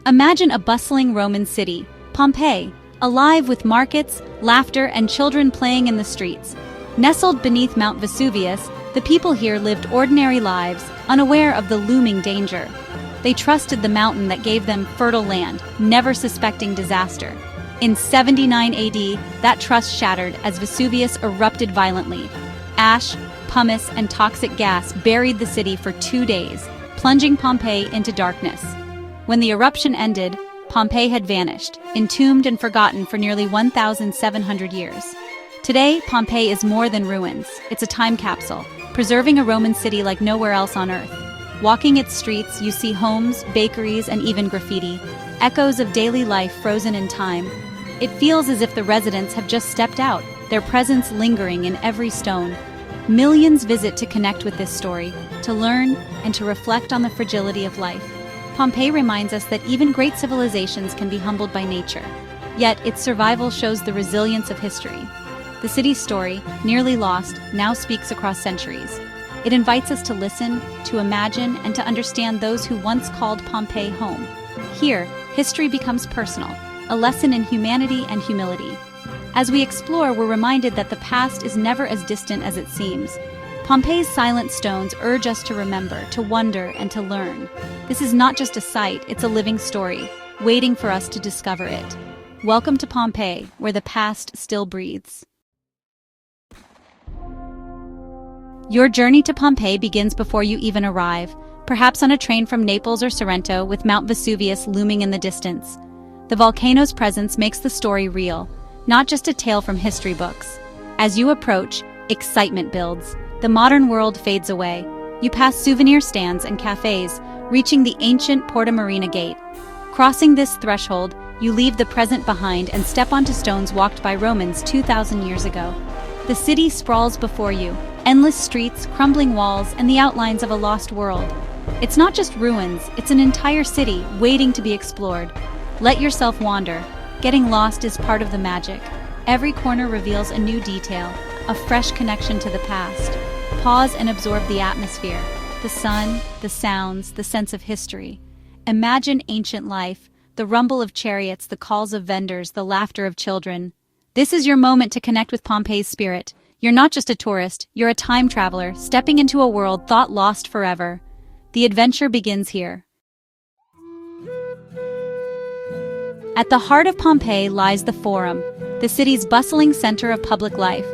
Imagine a bustling Roman city, Pompeii, alive with markets, laughter, and children playing in the streets. Nestled beneath Mount Vesuvius, the people here lived ordinary lives, unaware of the looming danger. They trusted the mountain that gave them fertile land, never suspecting disaster. In 79 AD, that trust shattered as Vesuvius erupted violently. Ash, pumice, and toxic gas buried the city for 2 days, plunging Pompeii into darkness. When the eruption ended, Pompeii had vanished, entombed and forgotten for nearly 1,700 years. Today, Pompeii is more than ruins. It's a time capsule, preserving a Roman city like nowhere else on Earth. Walking its streets, you see homes, bakeries, and even graffiti, echoes of daily life frozen in time. It feels as if the residents have just stepped out, their presence lingering in every stone. Millions visit to connect with this story, to learn, and to reflect on the fragility of life. Pompeii reminds us that even great civilizations can be humbled by nature, yet its survival shows the resilience of history. The city's story, nearly lost, now speaks across centuries. It invites us to listen, to imagine, and to understand those who once called Pompeii home. Here, history becomes personal, a lesson in humanity and humility. As we explore, we're reminded that the past is never as distant as it seems. Pompeii's silent stones urge us to remember, to wonder, and to learn. This is not just a site, it's a living story, waiting for us to discover it. Welcome to Pompeii, where the past still breathes. Your journey to Pompeii begins before you even arrive, perhaps on a train from Naples or Sorrento with Mount Vesuvius looming in the distance. The volcano's presence makes the story real, not just a tale from history books. As you approach, excitement builds. The modern world fades away. You pass souvenir stands and cafes, reaching the ancient Porta Marina gate. Crossing this threshold, you leave the present behind and step onto stones walked by Romans 2,000 years ago. The city sprawls before you, endless streets, crumbling walls, and the outlines of a lost world. It's not just ruins, it's an entire city waiting to be explored. Let yourself wander. Getting lost is part of the magic. Every corner reveals a new detail, a fresh connection to the past. Pause and absorb the atmosphere, the sun, the sounds, the sense of history. Imagine ancient life, the rumble of chariots, the calls of vendors, the laughter of children. This is your moment to connect with Pompeii's spirit. You're not just a tourist, you're a time traveler, stepping into a world thought lost forever. The adventure begins here. At the heart of Pompeii lies the Forum, the city's bustling center of public life.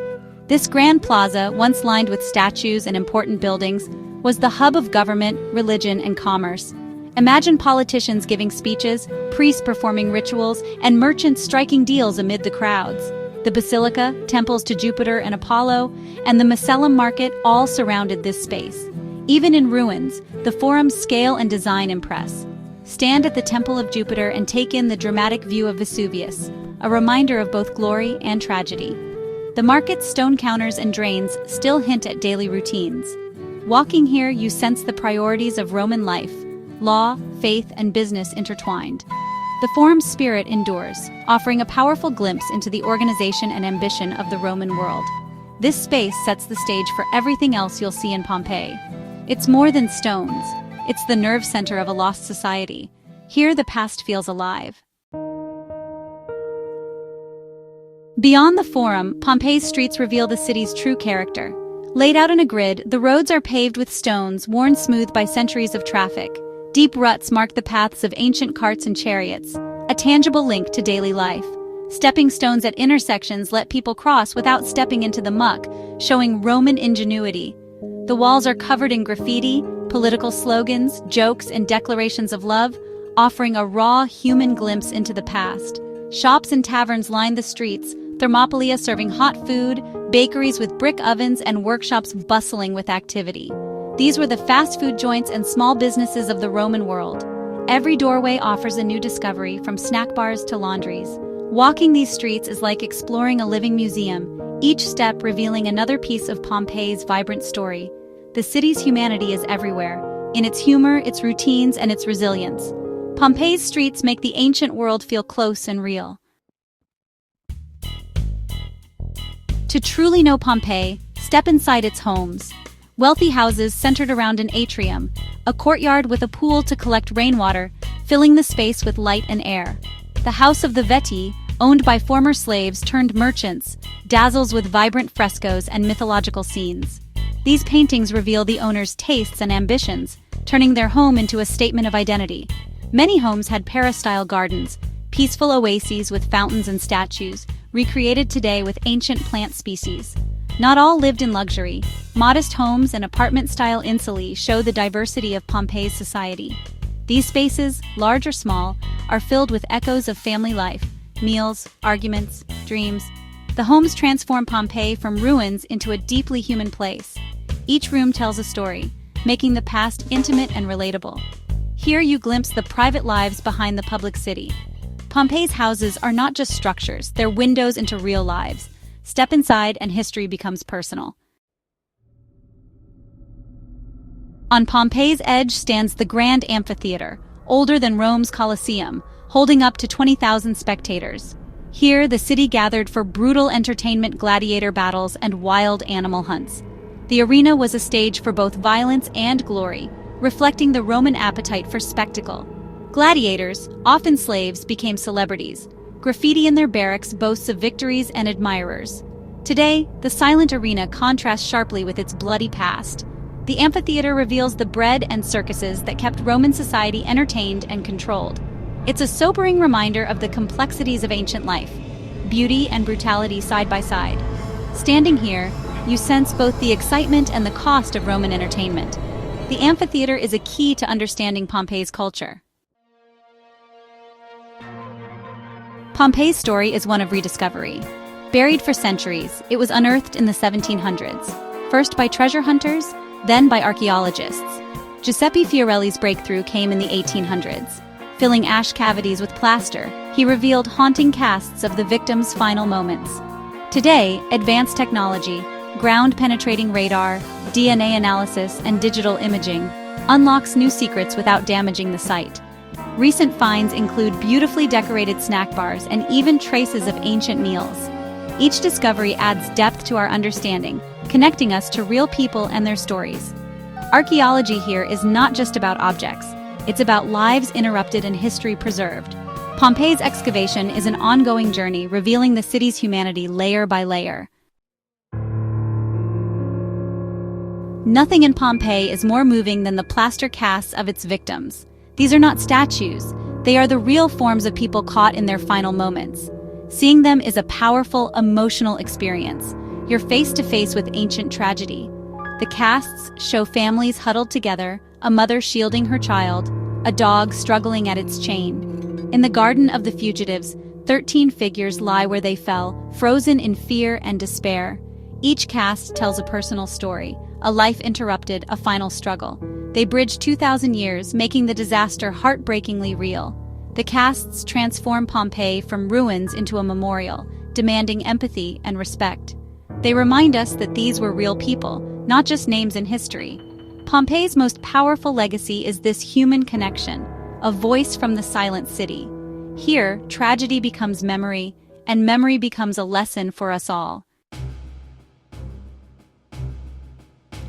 This grand plaza, once lined with statues and important buildings, was the hub of government, religion, and commerce. Imagine politicians giving speeches, priests performing rituals, and merchants striking deals amid the crowds. The basilica, temples to Jupiter and Apollo, and the Macellum market all surrounded this space. Even in ruins, the Forum's scale and design impress. Stand at the Temple of Jupiter and take in the dramatic view of Vesuvius, a reminder of both glory and tragedy. The market's stone counters and drains still hint at daily routines. Walking here, you sense the priorities of Roman life, law, faith, and business intertwined. The Forum's spirit endures, offering a powerful glimpse into the organization and ambition of the Roman world. This space sets the stage for everything else you'll see in Pompeii. It's more than stones. It's the nerve center of a lost society. Here, the past feels alive. Beyond the Forum, Pompeii's streets reveal the city's true character. Laid out in a grid, the roads are paved with stones worn smooth by centuries of traffic. Deep ruts mark the paths of ancient carts and chariots, a tangible link to daily life. Stepping stones at intersections let people cross without stepping into the muck, showing Roman ingenuity. The walls are covered in graffiti, political slogans, jokes, and declarations of love, offering a raw, human glimpse into the past. Shops and taverns line the streets, Thermopylae serving hot food, bakeries with brick ovens, and workshops bustling with activity. These were the fast food joints and small businesses of the Roman world. Every doorway offers a new discovery, from snack bars to laundries. Walking these streets is like exploring a living museum, each step revealing another piece of Pompeii's vibrant story. The city's humanity is everywhere, in its humor, its routines, and its resilience. Pompeii's streets make the ancient world feel close and real. To truly know Pompeii, step inside its homes. Wealthy houses centered around an atrium, a courtyard with a pool to collect rainwater, filling the space with light and air. The House of the Veti, owned by former slaves turned merchants, dazzles with vibrant frescoes and mythological scenes. These paintings reveal the owner's tastes and ambitions, turning their home into a statement of identity. Many homes had peristyle gardens, peaceful oases with fountains and statues, recreated today with ancient plant species. Not all lived in luxury. Modest homes and apartment-style insulae show the diversity of Pompeii's society. These spaces, large or small, are filled with echoes of family life, meals, arguments, dreams. The homes transform Pompeii from ruins into a deeply human place. Each room tells a story, making the past intimate and relatable. Here you glimpse the private lives behind the public city. Pompeii's houses are not just structures, they're windows into real lives. Step inside and history becomes personal. On Pompeii's edge stands the Grand Amphitheater, older than Rome's Colosseum, holding up to 20,000 spectators. Here, the city gathered for brutal entertainment, gladiator battles, and wild animal hunts. The arena was a stage for both violence and glory, reflecting the Roman appetite for spectacle. Gladiators, often slaves, became celebrities. Graffiti in their barracks boasts of victories and admirers. Today, the silent arena contrasts sharply with its bloody past. The amphitheater reveals the bread and circuses that kept Roman society entertained and controlled. It's a sobering reminder of the complexities of ancient life, beauty and brutality side by side. Standing here, you sense both the excitement and the cost of Roman entertainment. The amphitheater is a key to understanding Pompeii's culture. Pompeii's story is one of rediscovery. Buried for centuries, it was unearthed in the 1700s, first by treasure hunters, then by archaeologists. Giuseppe Fiorelli's breakthrough came in the 1800s. Filling ash cavities with plaster, he revealed haunting casts of the victims' final moments. Today, advanced technology, ground-penetrating radar, DNA analysis, and digital imaging unlocks new secrets without damaging the site. Recent finds include beautifully decorated snack bars and even traces of ancient meals. Each discovery adds depth to our understanding, connecting us to real people and their stories. Archaeology here is not just about objects, it's about lives interrupted and history preserved. Pompeii's excavation is an ongoing journey revealing the city's humanity layer by layer. Nothing in Pompeii is more moving than the plaster casts of its victims. These are not statues, they are the real forms of people caught in their final moments. Seeing them is a powerful, emotional experience. You're face to face with ancient tragedy. The casts show families huddled together, a mother shielding her child, a dog struggling at its chain. In the Garden of the Fugitives, 13 figures lie where they fell, frozen in fear and despair. Each cast tells a personal story, a life interrupted, a final struggle. They bridge 2,000 years, making the disaster heartbreakingly real. The casts transform Pompeii from ruins into a memorial, demanding empathy and respect. They remind us that these were real people, not just names in history. Pompeii's most powerful legacy is this human connection, a voice from the silent city. Here, tragedy becomes memory, and memory becomes a lesson for us all.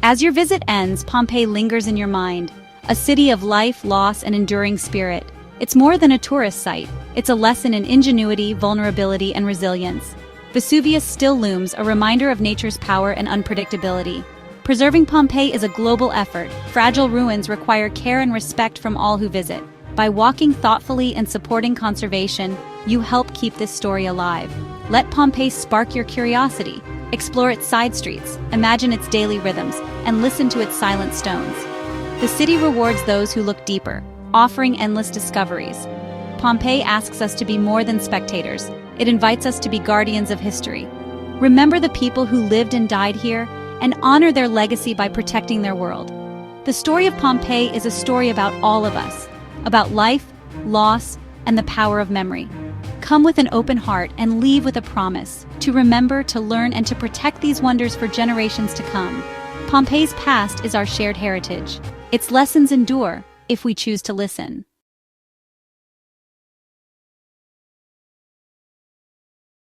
As your visit ends, Pompeii lingers in your mind, a city of life, loss, and enduring spirit. It's more than a tourist site. It's a lesson in ingenuity, vulnerability, and resilience. Vesuvius still looms, a reminder of nature's power and unpredictability. Preserving Pompeii is a global effort. Fragile ruins require care and respect from all who visit. By walking thoughtfully and supporting conservation, you help keep this story alive. Let Pompeii spark your curiosity. Explore its side streets, imagine its daily rhythms, and listen to its silent stones. The city rewards those who look deeper, offering endless discoveries. Pompeii asks us to be more than spectators. It invites us to be guardians of history. Remember the people who lived and died here, and honor their legacy by protecting their world. The story of Pompeii is a story about all of us, about life, loss, and the power of memory. Come with an open heart and leave with a promise to remember, to learn, and to protect these wonders for generations to come. Pompeii's past is our shared heritage. Its lessons endure if we choose to listen.